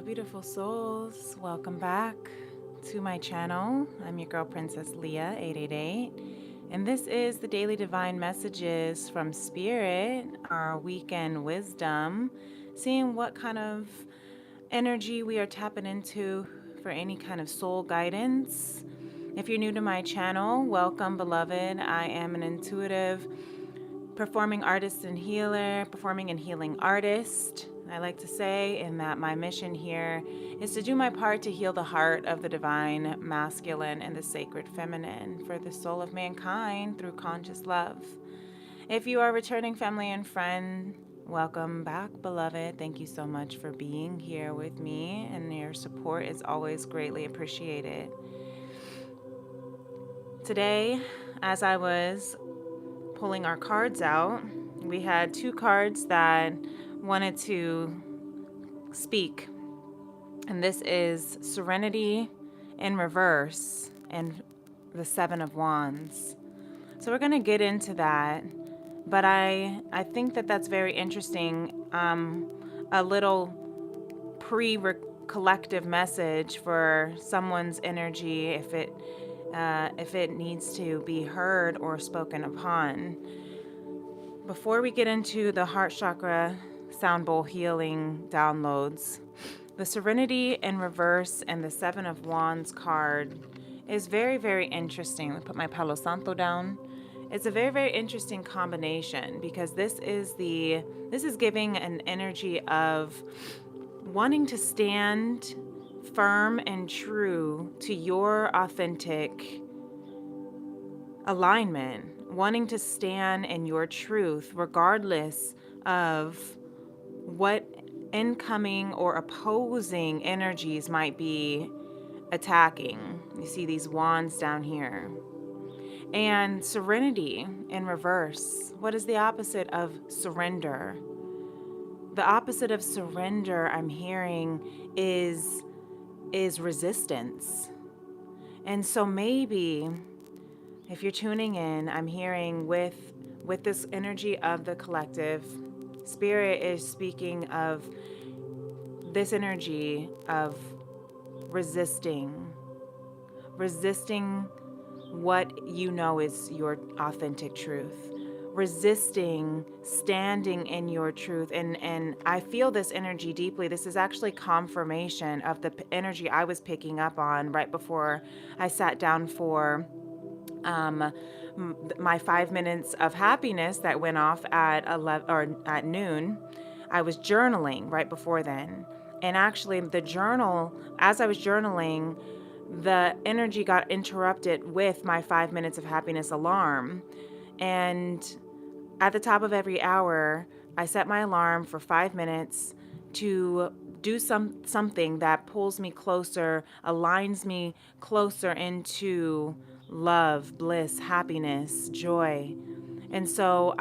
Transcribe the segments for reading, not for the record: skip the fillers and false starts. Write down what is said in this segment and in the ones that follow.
beautiful souls. Welcome back to my channel. I'm your girl, Princess Leah 888. And this is the Daily Divine Messages from Spirit, our weekend wisdom, seeing what kind of energy we are tapping into for any kind of soul guidance. If you're new to my channel, welcome, beloved. I am an intuitive performing artist and healer, performing and healing artist. I like to say, in that my mission here is to do my part to heal the heart of the divine masculine and the sacred feminine for the soul of mankind through conscious love. If you are returning family and friend, welcome back, beloved. Thank you so much for being here with me, and your support is always greatly appreciated. Today, as I was pulling our cards out, we had two cards that wanted to speak. And this is Serenity in reverse and the Seven of Wands. So we're going to get into that. But I think that that's very interesting. A little collective message for someone's energy if it needs to be heard or spoken upon. Before we get into the heart chakra sound bowl healing downloads, the Serenity in reverse and the Seven of Wands card is very, very interesting. Let me put my Palo Santo down. It's a very, very interesting combination because this is giving an energy of wanting to stand firm and true to your authentic alignment, wanting to stand in your truth regardless of what incoming or opposing energies might be attacking. You see these wands down here. And Serenity in reverse. What is the opposite of surrender? The opposite of surrender, I'm hearing, is resistance. And so maybe if you're tuning in, I'm hearing with this energy of the collective, Spirit is speaking of this energy of resisting what you know is your authentic truth, resisting standing in your truth. And I feel this energy deeply. This is actually confirmation of the energy I was picking up on right before I sat down for my 5 minutes of happiness that went off at 11 or at noon. I was journaling right before then. And actually the journal, as I was journaling, the energy got interrupted with my 5 minutes of happiness alarm. And at the top of every hour, I set my alarm for 5 minutes to do something that pulls me closer, aligns me closer into love, bliss, happiness, joy. And so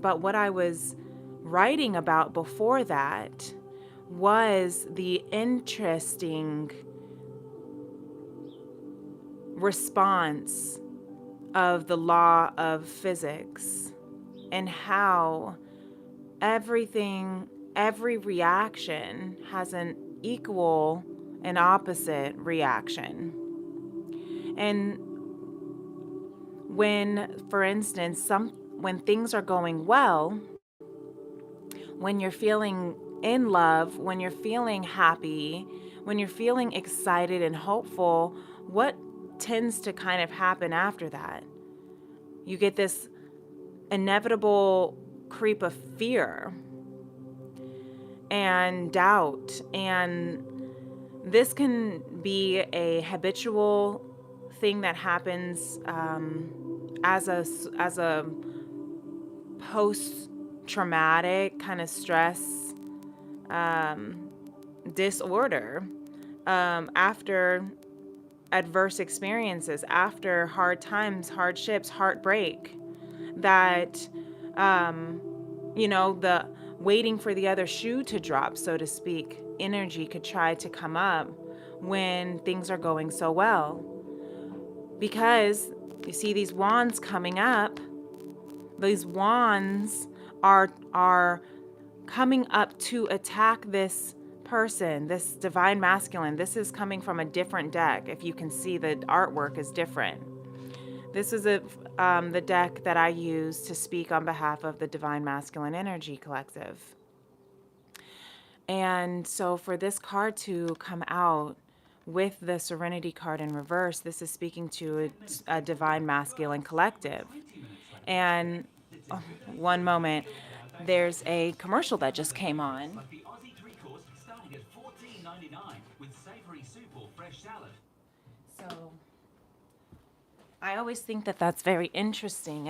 but what I was writing about before that was the interesting response of the law of physics and how every reaction has an equal and opposite reaction. And when, for instance, when things are going well, when you're feeling in love, when you're feeling happy, when you're feeling excited and hopeful, what tends to kind of happen after that? You get this inevitable creep of fear and doubt, and this can be a habitual thing that happens as a post-traumatic kind of stress disorder after adverse experiences, after hard times, hardships, heartbreak, that the waiting for the other shoe to drop, so to speak, energy could try to come up when things are going so well. Because you see these wands coming up, these wands are coming up to attack this person, this divine masculine, this is coming from a different deck. If you can see, the artwork is different. This is the deck that I use to speak on behalf of the Divine Masculine Energy Collective. And so for this card to come out with the Serenity card in reverse, this is speaking to a Divine Masculine Collective. And one moment, there's a commercial that just came on. So I always think that that's very interesting.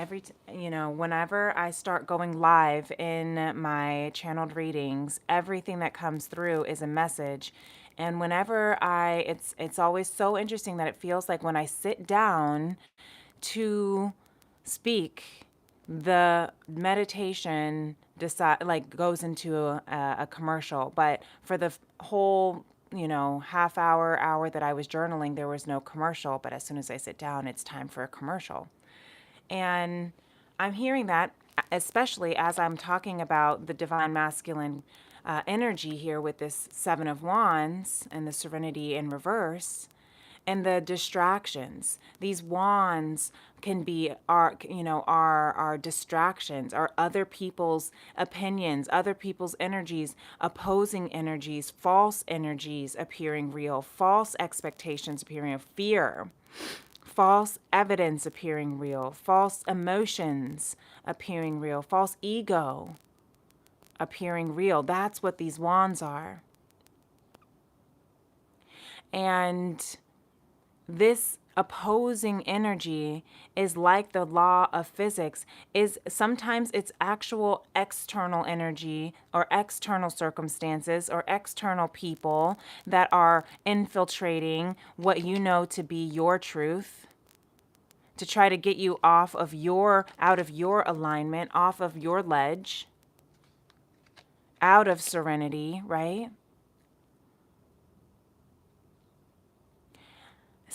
Whenever I start going live in my channeled readings, everything that comes through is a message. And whenever it's always so interesting that it feels like when I sit down to speak, the meditation goes into a commercial. But for the whole half hour that I was journaling, there was no commercial. But as soon as I sit down, it's time for a commercial. And I'm hearing that, especially as I'm talking about the Divine Masculine energy here with this Seven of Wands and the Serenity in reverse. And the distractions. These wands can be our distractions, are other people's opinions, other people's energies, opposing energies, false energies appearing real, false expectations appearing real, fear, false evidence appearing real, false emotions appearing real, false ego appearing real. That's what these wands are. And this opposing energy is like the law of physics. Is sometimes it's actual external energy or external circumstances or external people that are infiltrating what you know to be your truth, to try to get you out of your alignment, off of your ledge, out of serenity, right?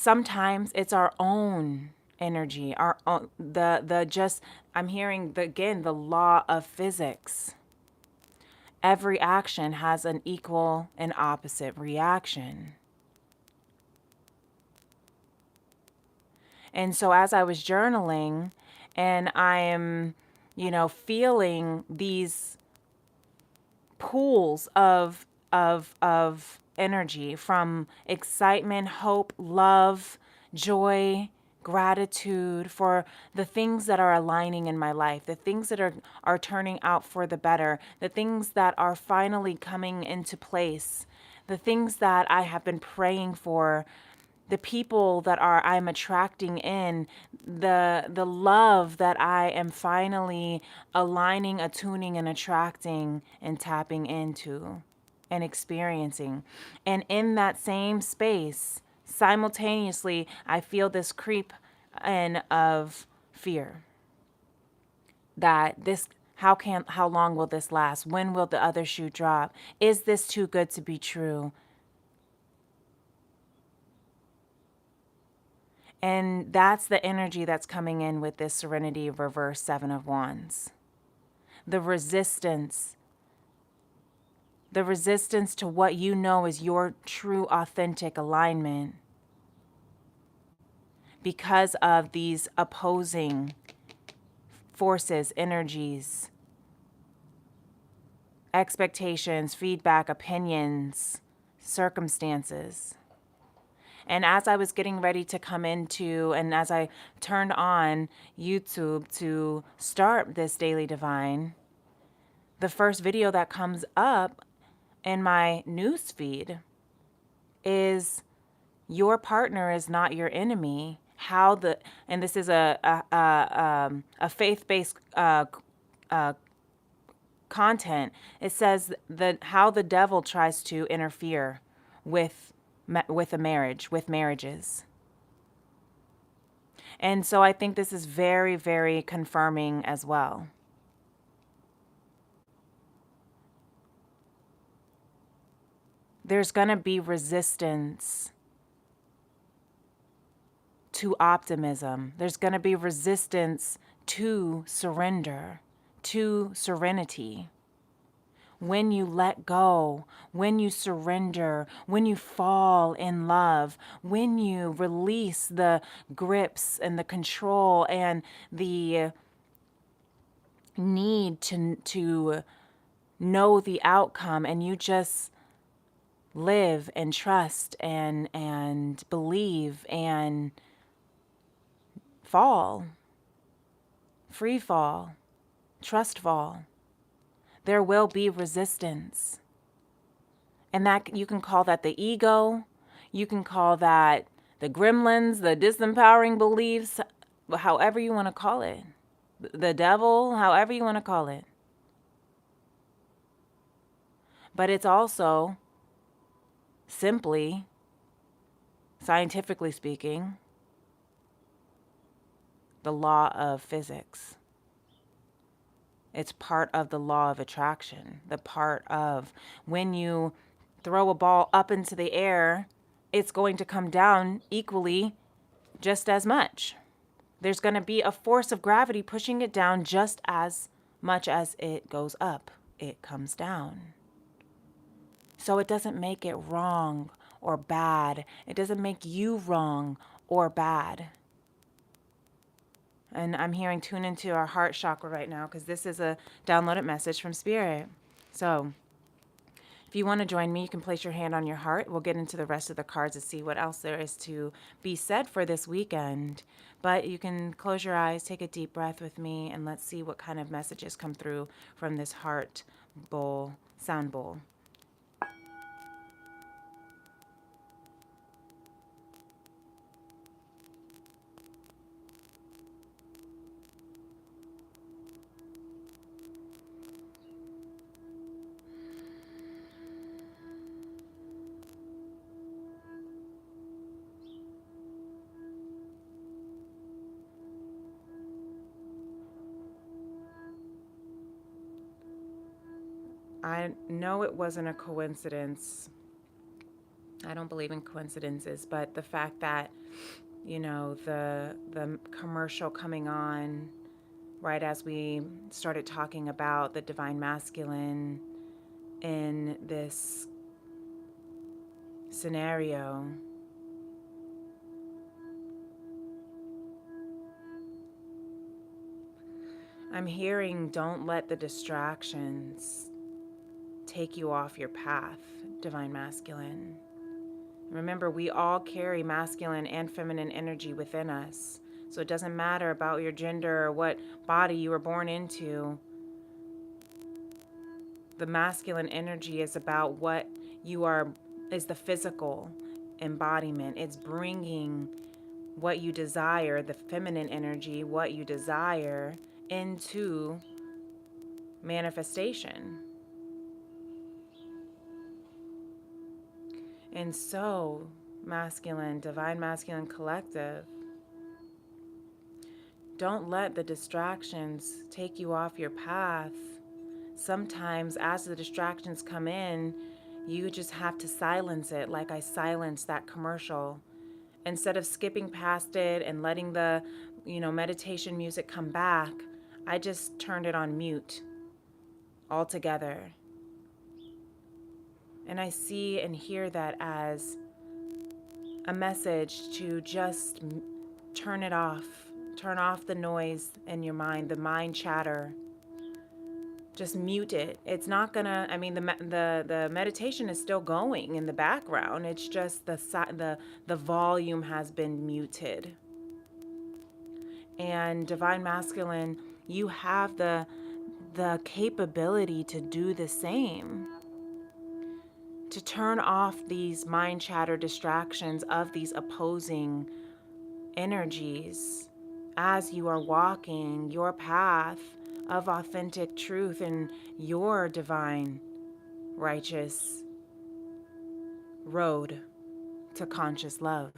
Sometimes it's our own energy, our own, I'm hearing the law of physics. Every action has an equal and opposite reaction. And so as I was journaling and I am, feeling these pools of energy from excitement, hope, love, joy, gratitude for the things that are aligning in my life, the things that are turning out for the better, the things that are finally coming into place, the things that I have been praying for, the people that I'm attracting in, the love that I am finally aligning, attuning, and attracting and tapping into and experiencing. And in that same space, simultaneously, I feel this creep in of fear. That how long will this last? When will the other shoe drop? Is this too good to be true? And that's the energy that's coming in with this Serenity reverse Seven of Wands. The resistance to what you know is your true, authentic alignment because of these opposing forces, energies, expectations, feedback, opinions, circumstances. And as I was getting ready to come into, and as I turned on YouTube to start this Daily Divine, the first video that comes up in my news feed is your partner is not your enemy. And this is a faith-based content. It says how the devil tries to interfere with a marriage, with marriages. And so I think this is very, very confirming as well. There's going to be resistance to optimism. There's going to be resistance to surrender, to serenity. when you let go, when you surrender, when you fall in love, when you release the grips and the control and the need to know the outcome, and you just live and trust and believe and fall, free fall, trust fall. There will be resistance. And that you can call that the ego, you can call that the gremlins, the disempowering beliefs, however you want to call it. The devil, however you want to call it. But it's also simply, scientifically speaking, the law of physics. It's part of the law of attraction, the part of when you throw a ball up into the air, it's going to come down equally just as much. There's going to be a force of gravity pushing it down just as much as it goes up, it comes down. So it doesn't make it wrong or bad. It doesn't make you wrong or bad. And I'm hearing tune into our heart chakra right now because this is a downloaded message from Spirit. So if you want to join me, you can place your hand on your heart. We'll get into the rest of the cards to see what else there is to be said for this weekend. But you can close your eyes, take a deep breath with me, and let's see what kind of messages come through from this heart bowl, sound bowl. I know it wasn't a coincidence. I don't believe in coincidences, but the fact that, the commercial coming on right as we started talking about the divine masculine in this scenario, I'm hearing don't let the distractions take you off your path, divine masculine. Remember, we all carry masculine and feminine energy within us. So it doesn't matter about your gender or what body you were born into. The masculine energy is about what you are, is the physical embodiment. It's bringing what you desire, the feminine energy, what you desire, into manifestation. And so, masculine, divine masculine collective, don't let the distractions take you off your path. Sometimes as the distractions come in, you just have to silence it, like I silenced that commercial. Instead of skipping past it and letting the, meditation music come back, I just turned it on mute altogether. And I see and hear that as a message to just turn it off. Turn off the noise in your mind, the mind chatter. Just mute it. It's not gonna. I mean, the meditation is still going in the background. It's just the volume has been muted. And divine masculine, you have the capability to do the same. To turn off these mind chatter distractions of these opposing energies as you are walking your path of authentic truth and your divine, righteous road to conscious love.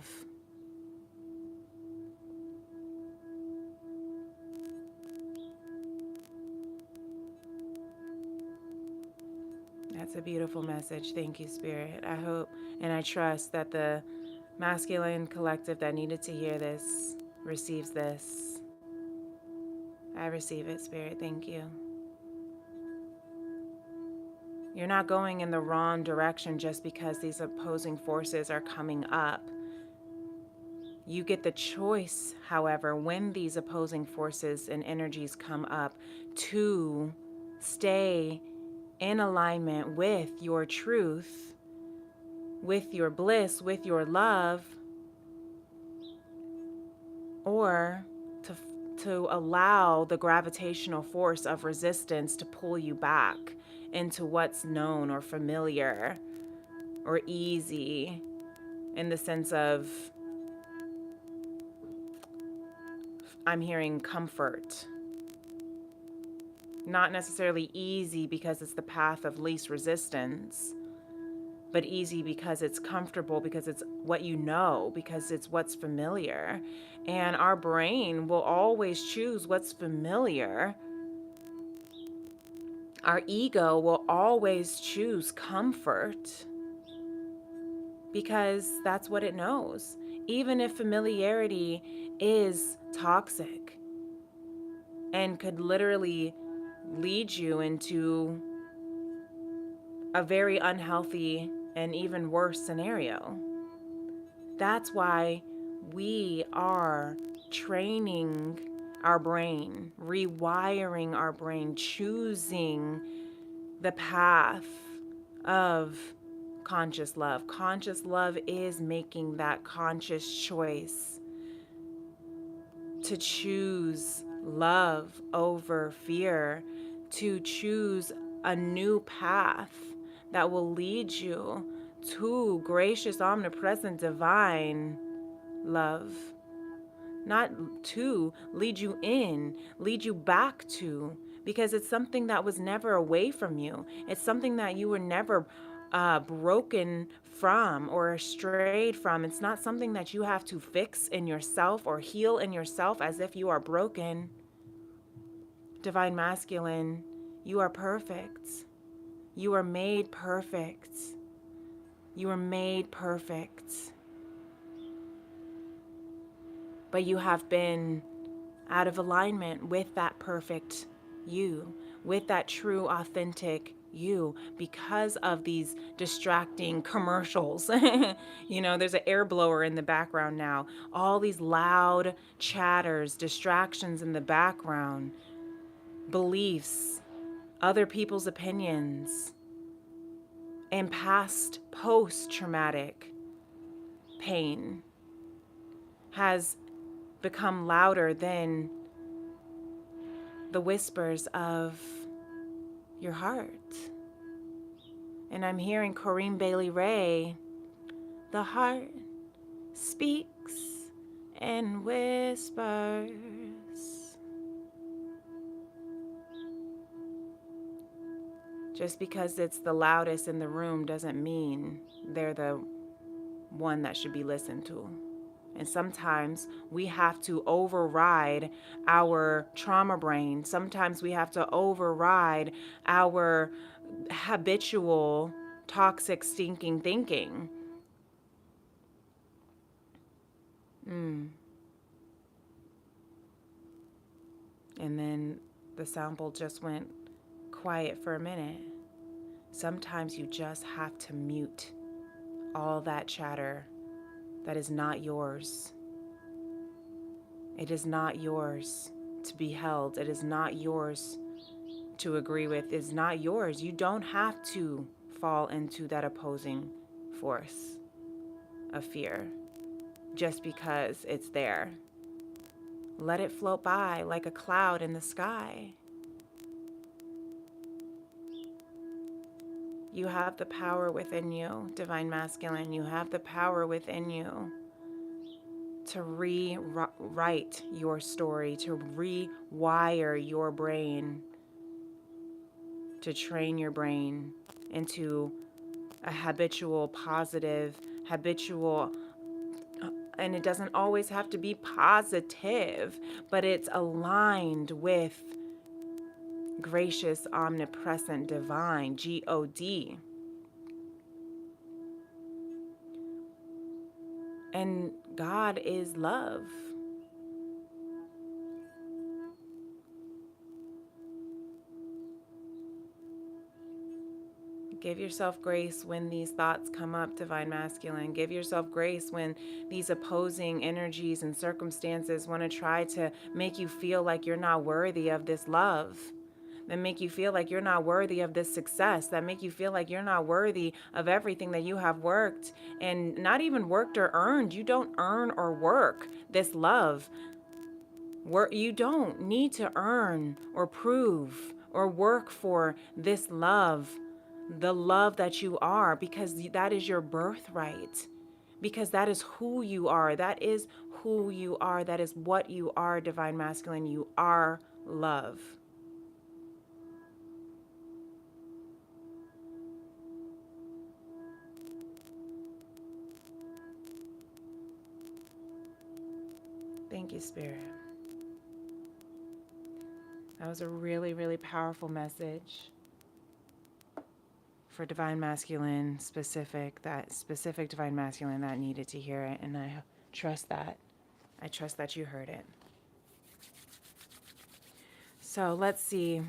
That's a beautiful message. Thank you, Spirit. I hope and I trust that the masculine collective that needed to hear this receives this. I receive it, Spirit. Thank you. You're not going in the wrong direction just because these opposing forces are coming up. You get the choice, however, when these opposing forces and energies come up, to stay in alignment with your truth, with your bliss, with your love, or to allow the gravitational force of resistance to pull you back into what's known or familiar or easy, in the sense of, I'm hearing comfort. Not necessarily easy because it's the path of least resistance, but easy because it's comfortable, because it's what you know, because it's what's familiar. And our brain will always choose what's familiar. Our ego will always choose comfort because that's what it knows. Even if familiarity is toxic and could literally lead you into a very unhealthy and even worse scenario. That's why we are training our brain, rewiring our brain, choosing the path of conscious love. Conscious love is making that conscious choice to choose love over fear, to choose a new path that will lead you to gracious, omnipresent, divine love. Not to lead you in, lead you back to, because it's something that was never away from you. It's something that you were never broken from or strayed from. It's not something that you have to fix in yourself or heal in yourself as if you are broken. Divine Masculine, you are perfect. You are made perfect. You are made perfect. But you have been out of alignment with that perfect you, with that true, authentic you, because of these distracting commercials. There's an air blower in the background now. All these loud chatters, distractions in the background, beliefs, other people's opinions, and past post-traumatic pain has become louder than the whispers of your heart. And I'm hearing Corinne Bailey Rae, the heart speaks and whispers. Just because it's the loudest in the room doesn't mean they're the one that should be listened to. And sometimes we have to override our trauma brain. Sometimes we have to override our habitual, toxic, stinking thinking. And then the sample just went quiet for a minute. Sometimes you just have to mute all that chatter that is not yours. It is not yours to be held. It is not yours to agree with. It is not yours. You don't have to fall into that opposing force of fear just because it's there. Let it float by like a cloud in the sky. You have the power within you, Divine Masculine. You have the power within you to rewrite your story, to rewire your brain, to train your brain into a habitual, positive, and it doesn't always have to be positive, but it's aligned with gracious, omnipresent, divine, God. And God is love. Give yourself grace when these thoughts come up, Divine Masculine. Give yourself grace when these opposing energies and circumstances want to try to make you feel like you're not worthy of this love, that make you feel like you're not worthy of this success, that make you feel like you're not worthy of everything that you have worked and not even worked or earned. You don't earn or work this love. You don't need to earn or prove or work for this love, the love that you are, because that is your birthright, because that is who you are. That is who you are. That is what you are, Divine Masculine. You are love. Thank you, Spirit. That was a really, really powerful message for Divine Masculine that specific Divine Masculine that needed to hear it. And I trust that. I trust that you heard it. So let's see.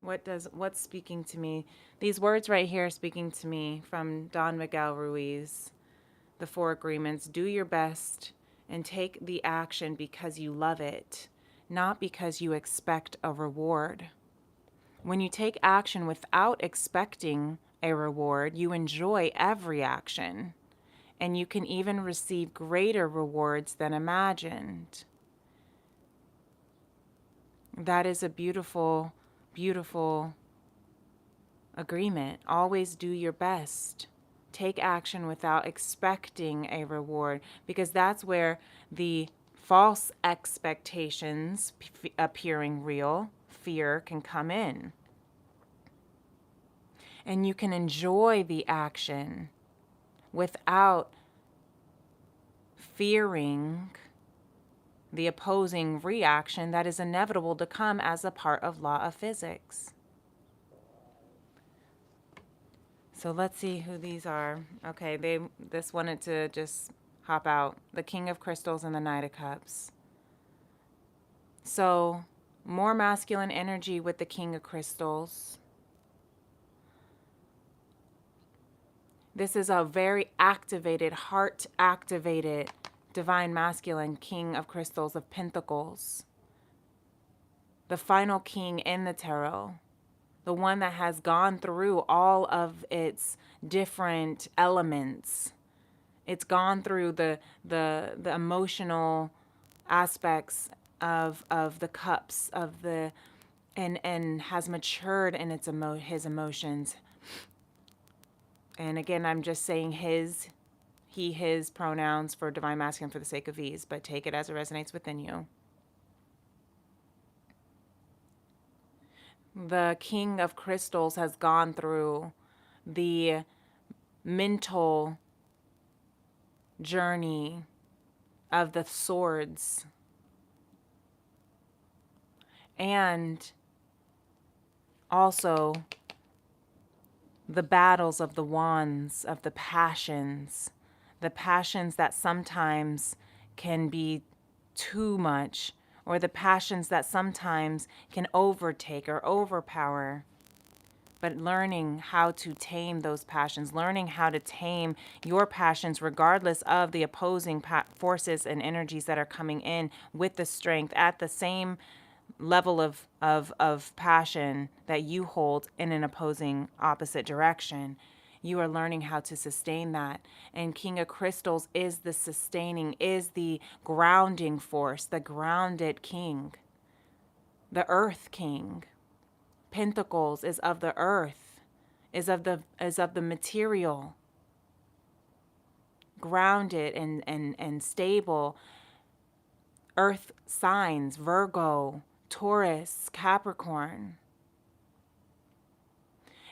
What's speaking to me? These words right here are speaking to me from Don Miguel Ruiz, the 4 Agreements. Do your best and take the action because you love it, not because you expect a reward. When you take action without expecting a reward, you enjoy every action, and you can even receive greater rewards than imagined. That is a beautiful, beautiful agreement. Always do your best. Take action without expecting a reward, because that's where the false expectations appearing real, fear, can come in. And you can enjoy the action without fearing the opposing reaction that is inevitable to come as a part of law of physics. So let's see who these are. Okay, this wanted to just hop out. The King of Crystals and the Knight of Cups. So more masculine energy with the King of Crystals. This is a very activated, heart-activated Divine Masculine King of Crystals of Pentacles. The final king in the tarot. The one that has gone through all of its different elements. It's gone through the emotional aspects of the cups of the and has matured in his emotions. And again, I'm just saying he, his pronouns for Divine Masculine for the sake of ease, but take it as it resonates within you. The King of Crystals has gone through the mental journey of the swords and also the battles of the wands, of the passions that sometimes can be too much, or the passions that sometimes can overtake or overpower. But learning how to tame those passions, learning how to tame your passions regardless of the opposing forces and energies that are coming in with the strength at the same level of passion that you hold in an opposing opposite direction. You are learning how to sustain that. And King of Crystals is the sustaining, is the grounding force, the grounded king, the earth king. Pentacles is of the earth, is of the material, grounded and stable. Earth signs, Virgo, Taurus, Capricorn.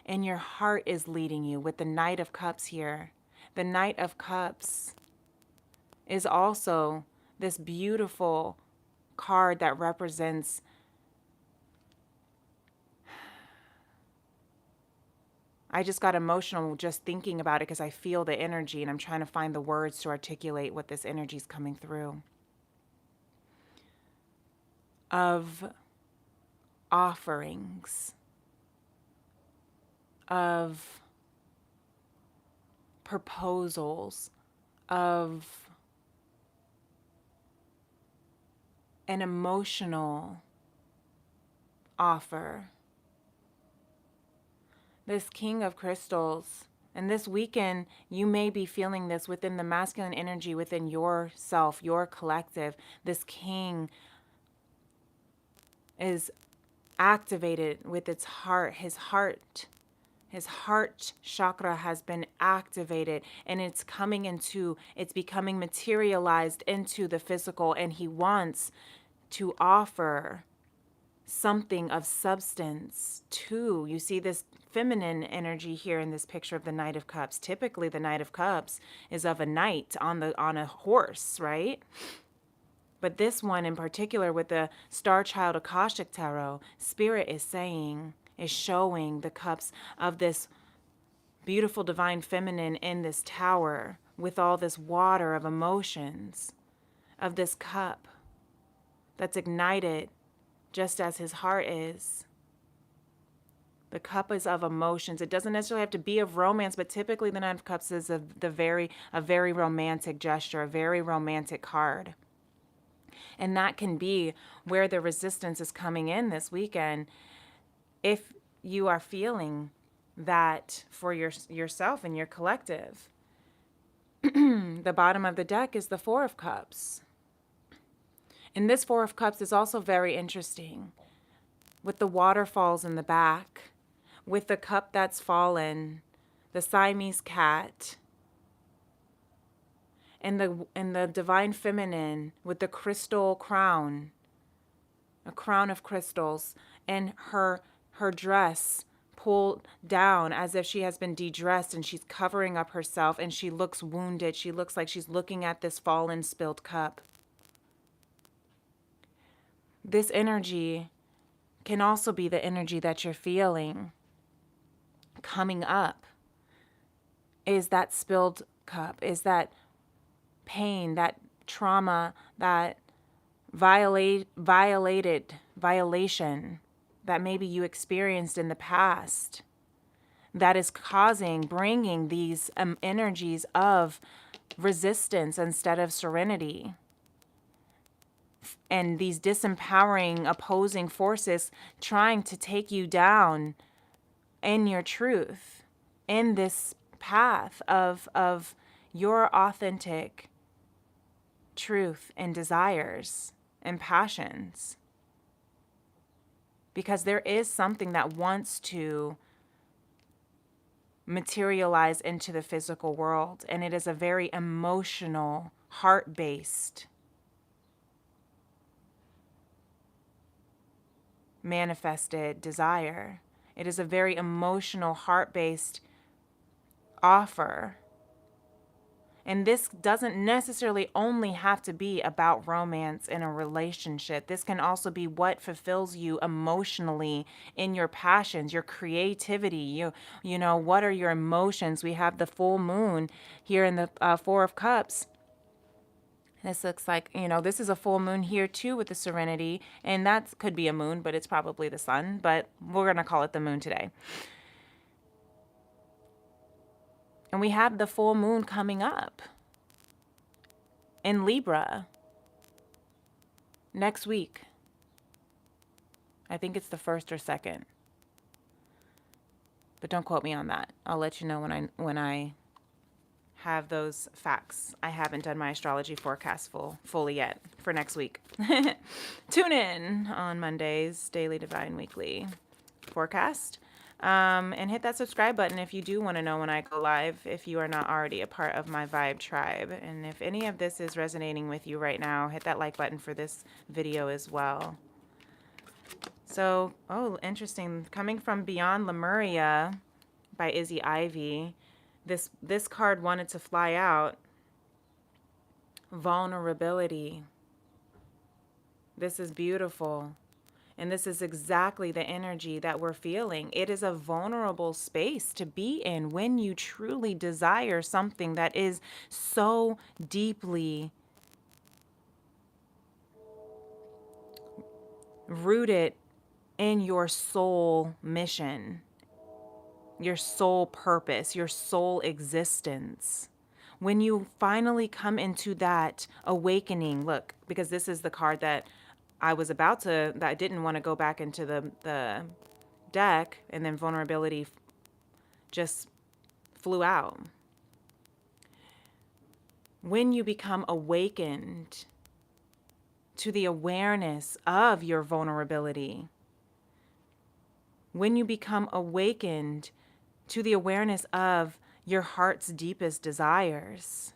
And your heart is leading you with the Knight of Cups here. The Knight of Cups is also this beautiful card that represents I just got emotional just thinking about it because I feel the energy and I'm trying to find the words to articulate what this energy is coming through. Of offerings, of proposals, of an emotional offer. This King of Crystals, and this weekend, you may be feeling this within the masculine energy, within yourself, your collective. This King is activated with its heart. His heart chakra has been activated, and it's becoming materialized into the physical, and he wants to offer something of substance too. You see this feminine energy here in this picture of the Knight of Cups. Typically, the Knight of Cups is of a knight on a horse, right? But this one in particular with the Star Child Akashic Tarot, Spirit is showing the cups of this beautiful divine feminine in this tower with all this water of emotions, of this cup that's ignited just as his heart is. The cup is of emotions. It doesn't necessarily have to be of romance, but typically the Nine of Cups is a very romantic gesture, a very romantic card. And that can be where the resistance is coming in this weekend. If you are feeling that for yourself and your collective. The bottom of the deck is the Four of Cups. And this Four of Cups is also very interesting, with the waterfalls in the back, with the cup that's fallen, the Siamese cat, and the divine feminine with the crystal crown, a crown of crystals, and her dress pulled down as if she has been de-dressed, and she's covering up herself, and she looks wounded. She looks like she's looking at this fallen, spilled cup. This energy can also be the energy that you're feeling coming up, is that spilled cup, is that pain, that trauma, that violation that maybe you experienced in the past, that is bringing these energies of resistance instead of serenity. And these disempowering, opposing forces trying to take you down in your truth, in this path of your authentic truth and desires and passions. Because there is something that wants to materialize into the physical world, and it is a very emotional, heart-based manifested desire. It is a very emotional, heart-based offer. And this doesn't necessarily only have to be about romance in a relationship. This can also be what fulfills you emotionally in your passions, your creativity. You know, what are your emotions? We have the full moon here in the Four of Cups. This looks like, this is a full moon here too with the Serenity. And that could be a moon, but it's probably the sun. But we're going to call it the moon today. And we have the full moon coming up in Libra next week. I think it's the 1st or 2nd. But don't quote me on that. I'll let you know when I have those facts. I haven't done my astrology forecast fully yet for next week. Tune in on Mondays, Daily Divine Weekly forecast. And hit that subscribe button if you do want to know when I go live, if you are not already a part of my Vibe Tribe. And if any of this is resonating with you right now, hit that like button for this video as well. So, interesting. Coming from Beyond Lemuria by Izzy Ivy, this card wanted to fly out. Vulnerability. This is beautiful. And this is exactly the energy that we're feeling. It is a vulnerable space to be in when you truly desire something that is so deeply rooted in your soul mission, your soul purpose, your soul existence. When you finally come into that awakening, look, because this is the card that that I didn't want to go back into the deck, and then vulnerability just flew out. When you become awakened to the awareness of your vulnerability, when you become awakened to the awareness of your heart's deepest desires,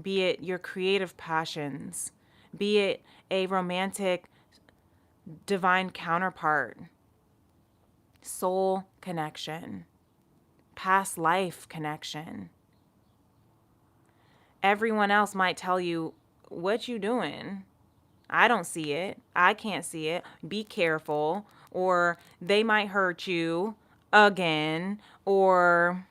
be it your creative passions, be it a romantic divine counterpart, soul connection, past life connection. Everyone else might tell you, what you doing? I don't see it. I can't see it. Be careful. Or they might hurt you again. Or.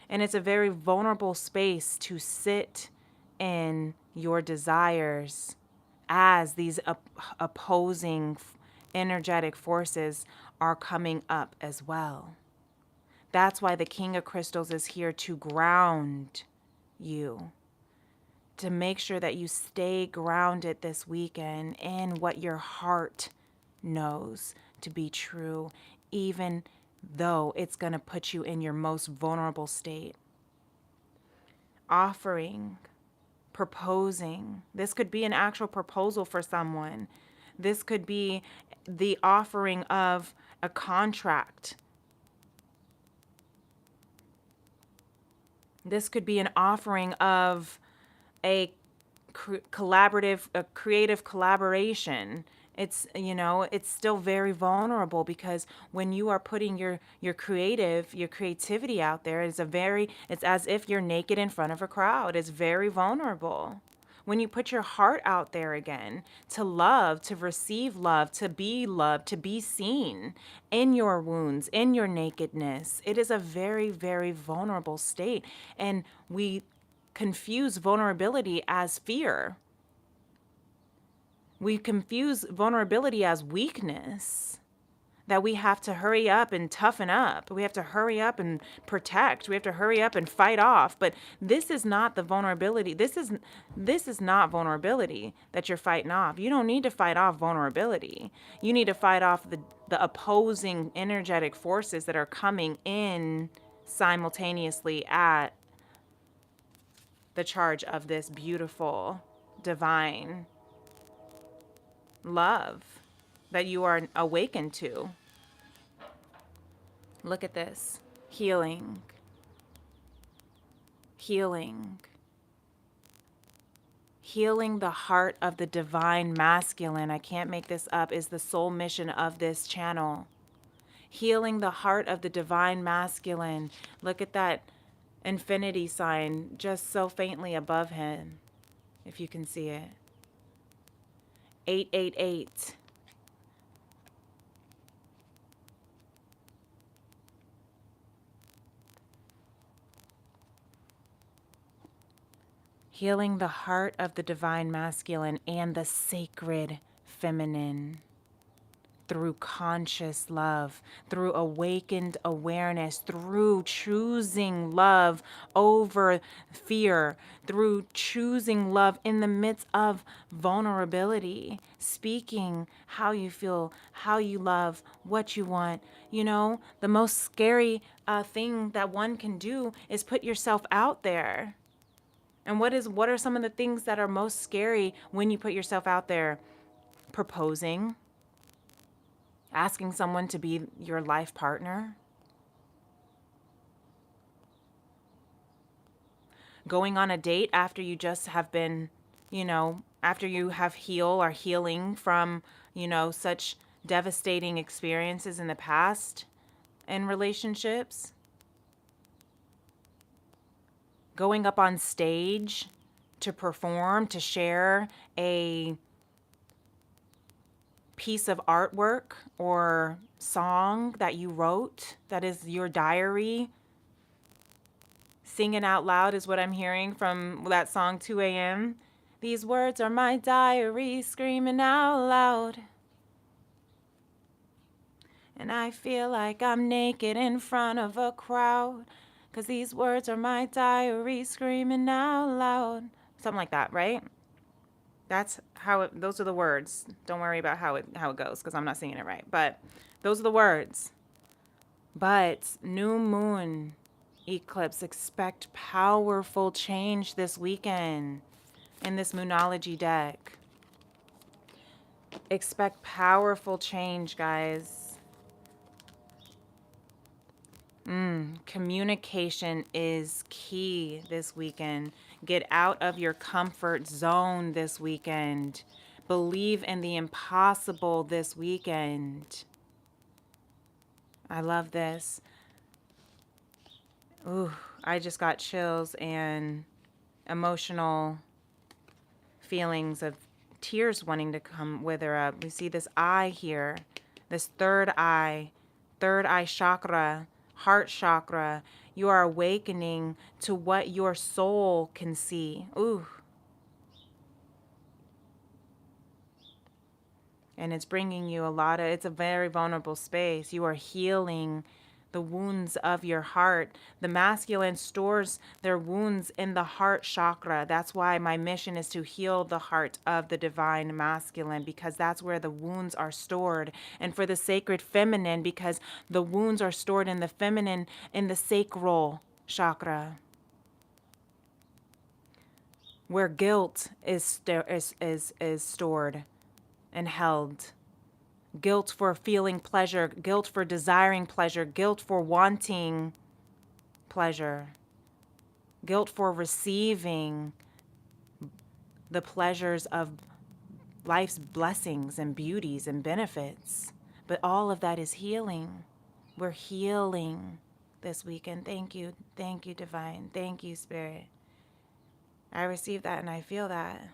And it's a very vulnerable space to sit in your desires as these opposing energetic forces are coming up as well. That's why the King of Crystals is here to ground you, to make sure that you stay grounded this weekend in what your heart knows to be true, even though it's going to put you in your most vulnerable state. Offering, proposing. This could be an actual proposal for someone. This could be the offering of a contract. This could be an offering of a creative collaboration. It's, it's still very vulnerable, because when you are putting your creativity out there, it's as if you're naked in front of a crowd. It's very vulnerable. When you put your heart out there again, to love, to receive love, to be loved, to be seen in your wounds, in your nakedness, it is a very, very vulnerable state. And we confuse vulnerability as fear. We confuse vulnerability as weakness, that we have to hurry up and toughen up. We have to hurry up and protect. We have to hurry up and fight off. But this is not the vulnerability. This is not vulnerability that you're fighting off. You don't need to fight off vulnerability. You need to fight off the opposing energetic forces that are coming in simultaneously at the charge of this beautiful, divine love that you are awakened to. Look at this. Healing. Healing. Healing the heart of the divine masculine, I can't make this up, is the soul mission of this channel. Healing the heart of the divine masculine. Look at that infinity sign just so faintly above him, if you can see it. 888. Healing the heart of the divine masculine and the sacred feminine through conscious love, through awakened awareness, through choosing love over fear, through choosing love in the midst of vulnerability, speaking how you feel, how you love, what you want. The most scary thing that one can do is put yourself out there. And what are some of the things that are most scary when you put yourself out there? Proposing, asking someone to be your life partner, going on a date after you just have been, after you have healing from, such devastating experiences in the past in relationships. Going up on stage to perform, to share a piece of artwork or song that you wrote, that is your diary. Singing out loud is what I'm hearing from that song 2 a.m. These words are my diary screaming out loud. And I feel like I'm naked in front of a crowd. 'Cause these words are my diary screaming out loud. Something like that, right? That's how it, those are the words. Don't worry about how it goes, because I'm not singing it right. But those are the words. But new moon eclipse, expect powerful change this weekend in this Moonology deck. Expect powerful change, guys. Communication is key this weekend. Get out of your comfort zone this weekend. Believe in the impossible this weekend. I love this. Ooh, I just got chills and emotional feelings of tears wanting to come wither up. We see this eye here, this third eye chakra, heart chakra. You are awakening to what your soul can see. Ooh. And it's bringing you it's a very vulnerable space. You are healing the wounds of your heart. The masculine stores their wounds in the heart chakra. That's why my mission is to heal the heart of the divine masculine, because that's where the wounds are stored. And for the sacred feminine, because the wounds are stored in the feminine, in the sacral chakra, where guilt is stored and held. Guilt for feeling pleasure, guilt for desiring pleasure, guilt for wanting pleasure, guilt for receiving the pleasures of life's blessings and beauties and benefits. But all of that is healing. We're healing this weekend. Thank you, Divine. Thank you, Spirit. I receive that and I feel that.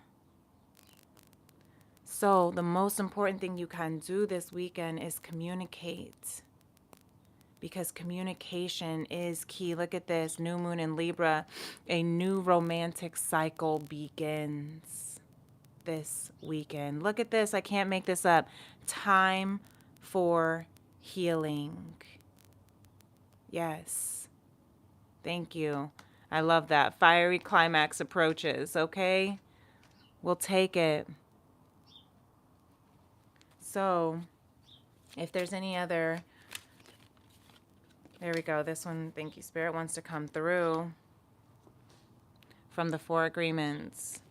So the most important thing you can do this weekend is communicate, because communication is key. Look at this, new moon in Libra. A new romantic cycle begins this weekend. Look at this. I can't make this up. Time for healing. Yes. Thank you. I love that. Fiery climax approaches. Okay. We'll take it. So, if there's any other, there we go. This one, thank you, Spirit, wants to come through from the Four Agreements.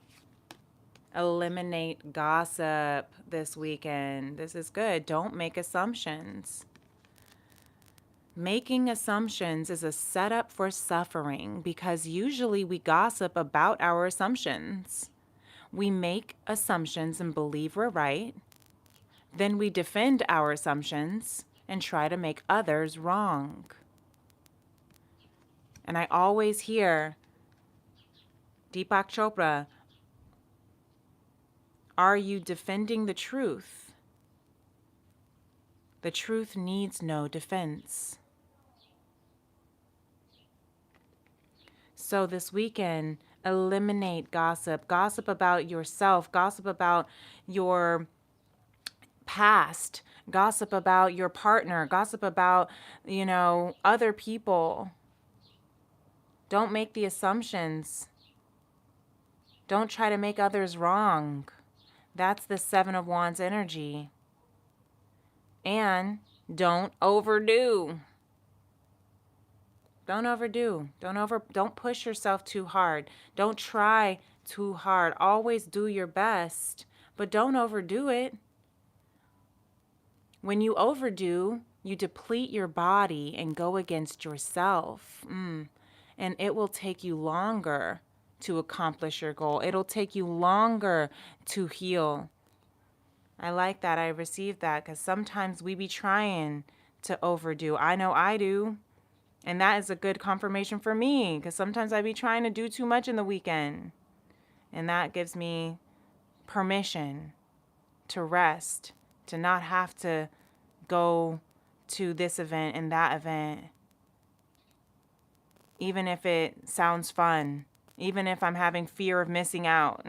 Eliminate gossip this weekend. This is good. Don't make assumptions. Making assumptions is a setup for suffering, because usually we gossip about our assumptions. We make assumptions and believe we're right. Then we defend our assumptions and try to make others wrong. And I always hear Deepak Chopra, are you defending the truth? The truth needs no defense. So this weekend, eliminate gossip. Gossip about yourself. Gossip about your past, gossip about your partner, gossip about, other people. Don't make the assumptions. Don't try to make others wrong. That's the Seven of Wands energy. And don't overdo. Don't overdo. Don't push yourself too hard. Don't try too hard. Always do your best, but don't overdo it. When you overdo, you deplete your body and go against yourself. And it will take you longer to accomplish your goal. It'll take you longer to heal. I like that. I received that, because sometimes we be trying to overdo. I know I do. And that is a good confirmation for me, because sometimes I be trying to do too much in the weekend. And that gives me permission to rest, to not have to go to this event and that event, even if it sounds fun, even if I'm having fear of missing out.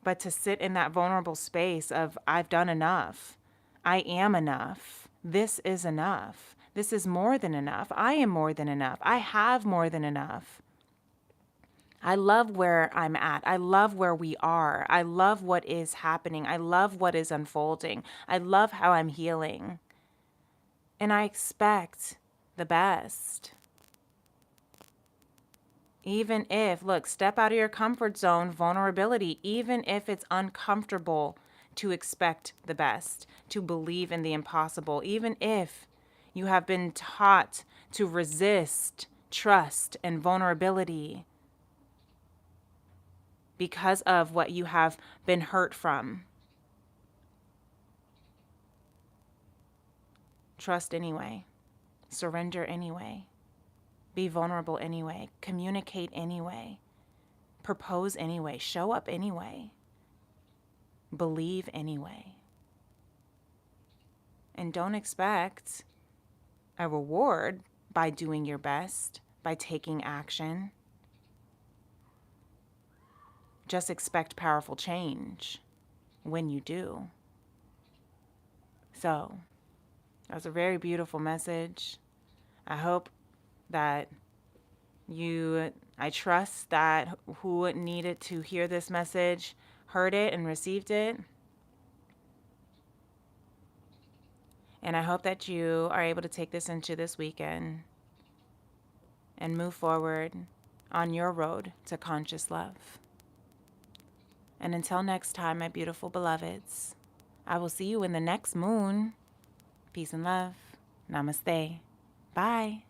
but to sit in that vulnerable space of, I've done enough. I am enough. This is enough. This is more than enough. I am more than enough. I have more than enough. I love where I'm at. I love where we are. I love what is happening. I love what is unfolding. I love how I'm healing. And I expect the best. Even if, look, step out of your comfort zone, vulnerability, even if it's uncomfortable to expect the best, to believe in the impossible, even if you have been taught to resist trust and vulnerability because of what you have been hurt from. Trust anyway. Surrender anyway. Be vulnerable anyway. Communicate anyway. Propose anyway. Show up anyway. Believe anyway. And don't expect a reward by doing your best, by taking action. Just expect powerful change when you do. So, that was a very beautiful message. I hope that I trust that who needed to hear this message heard it and received it. And I hope that you are able to take this into this weekend and move forward on your road to conscious love. And until next time, my beautiful beloveds, I will see you in the next moon. Peace and love. Namaste. Bye.